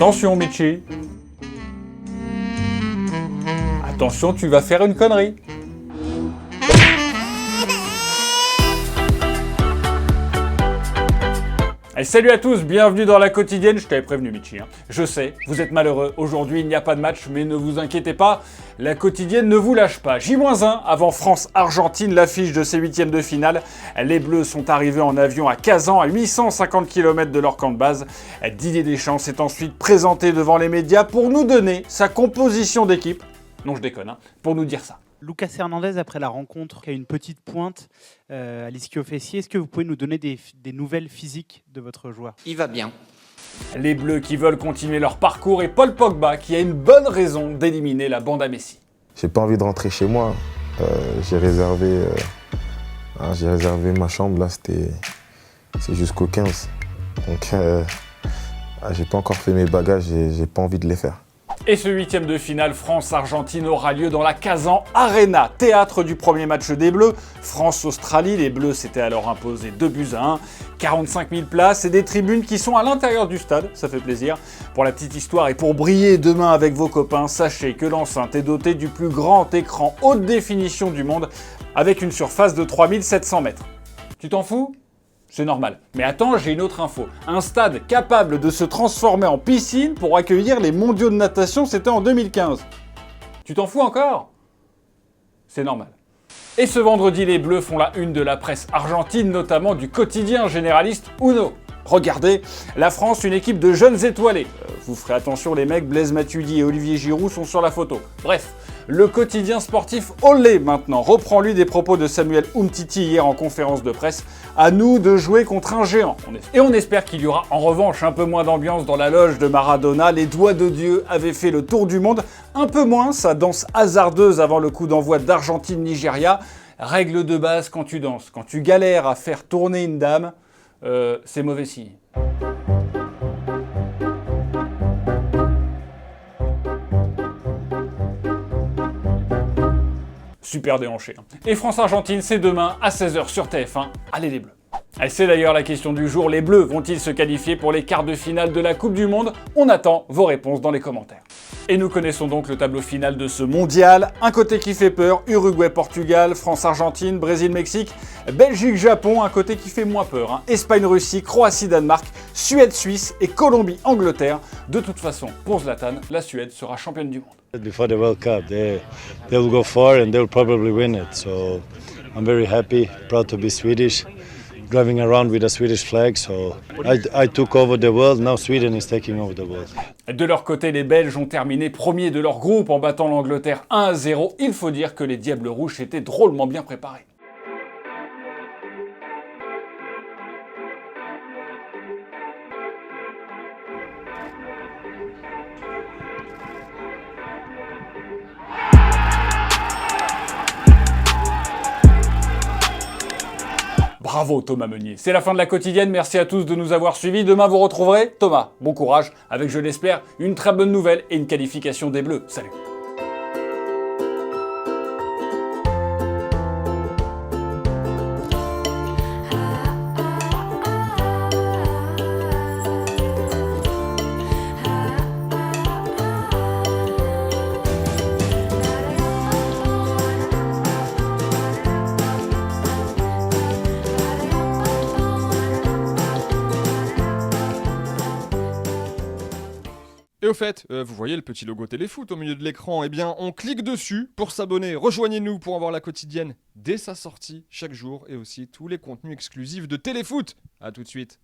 Attention, Michi. Attention, tu vas faire une connerie. Et salut à tous, bienvenue dans la quotidienne. Je t'avais prévenu, Michi. Je sais, vous êtes malheureux. Aujourd'hui, il n'y a pas de match, mais ne vous inquiétez pas, la quotidienne ne vous lâche pas. J-1 avant France-Argentine, l'affiche de ces huitièmes de finale. Les Bleus sont arrivés en avion à Kazan, à 850 km de leur camp de base. Didier Deschamps s'est ensuite présenté devant les médias pour nous donner sa composition d'équipe. Non, je déconne, pour nous dire ça. Lucas Hernandez, après la rencontre, qui a une petite pointe à l'ischio-fessier, est-ce que vous pouvez nous donner des nouvelles physiques de votre joueur ? Il va bien. Les Bleus qui veulent continuer leur parcours et Paul Pogba qui a une bonne raison d'éliminer la bande à Messi. J'ai pas envie de rentrer chez moi. J'ai réservé ma chambre, là c'est jusqu'au 15. Donc j'ai pas encore fait mes bagages et j'ai pas envie de les faire. Et ce huitième de finale France-Argentine aura lieu dans la Kazan Arena, théâtre du premier match des Bleus. France-Australie, les Bleus s'étaient alors imposés 2-1, 45 000 places et des tribunes qui sont à l'intérieur du stade, ça fait plaisir. Pour la petite histoire et pour briller demain avec vos copains, sachez que l'enceinte est dotée du plus grand écran haute définition du monde avec une surface de 3700 mètres. Tu t'en fous ? C'est normal. Mais attends, j'ai une autre info. Un stade capable de se transformer en piscine pour accueillir les mondiaux de natation, c'était en 2015. Tu t'en fous encore ? C'est normal. Et ce vendredi, les Bleus font la une de la presse argentine, notamment du quotidien généraliste Uno. Regardez, la France, une équipe de jeunes étoilés. Vous ferez attention les mecs, Blaise Matuidi et Olivier Giroud sont sur la photo. Bref, le quotidien sportif Olé maintenant reprend lui des propos de Samuel Umtiti hier en conférence de presse. À nous de jouer contre un géant. Et on espère qu'il y aura en revanche un peu moins d'ambiance dans la loge de Maradona. Les doigts de Dieu avaient fait le tour du monde. Un peu moins sa danse hasardeuse avant le coup d'envoi d'Argentine-Nigeria. Règle de base quand tu danses. Quand tu galères à faire tourner une dame, c'est mauvais signe. Super déhanché. Et France-Argentine, c'est demain à 16h sur TF1. Allez les Bleus. Et c'est d'ailleurs la question du jour. Les Bleus vont-ils se qualifier pour les quarts de finale de la Coupe du Monde ? On attend vos réponses dans les commentaires. Et nous connaissons donc le tableau final de ce mondial. Un côté qui fait peur, Uruguay-Portugal, France-Argentine, Brésil-Mexique, Belgique-Japon, un côté qui fait moins peur. Espagne-Russie, Croatie-Danemark, Suède-Suisse et Colombie-Angleterre. De toute façon, pour Zlatan, la Suède sera championne du monde. Before the World Cup, they'll go far and they'll probably win it. So I'm very happy, proud to be Swedish, driving around with a Swedish flag. So I took over the world, now Sweden is taking over the world. De leur côté, les Belges ont terminé premiers de leur groupe en battant l'Angleterre 1-0. Il faut dire que les Diables Rouges étaient drôlement bien préparés. Bravo Thomas Meunier. C'est la fin de la quotidienne, merci à tous de nous avoir suivis. Demain vous retrouverez Thomas. Bon courage, avec je l'espère, une très bonne nouvelle et une qualification des Bleus. Salut. Et au fait, vous voyez le petit logo Téléfoot au milieu de l'écran, eh bien on clique dessus pour s'abonner, rejoignez-nous pour avoir la quotidienne dès sa sortie chaque jour et aussi tous les contenus exclusifs de Téléfoot. A tout de suite.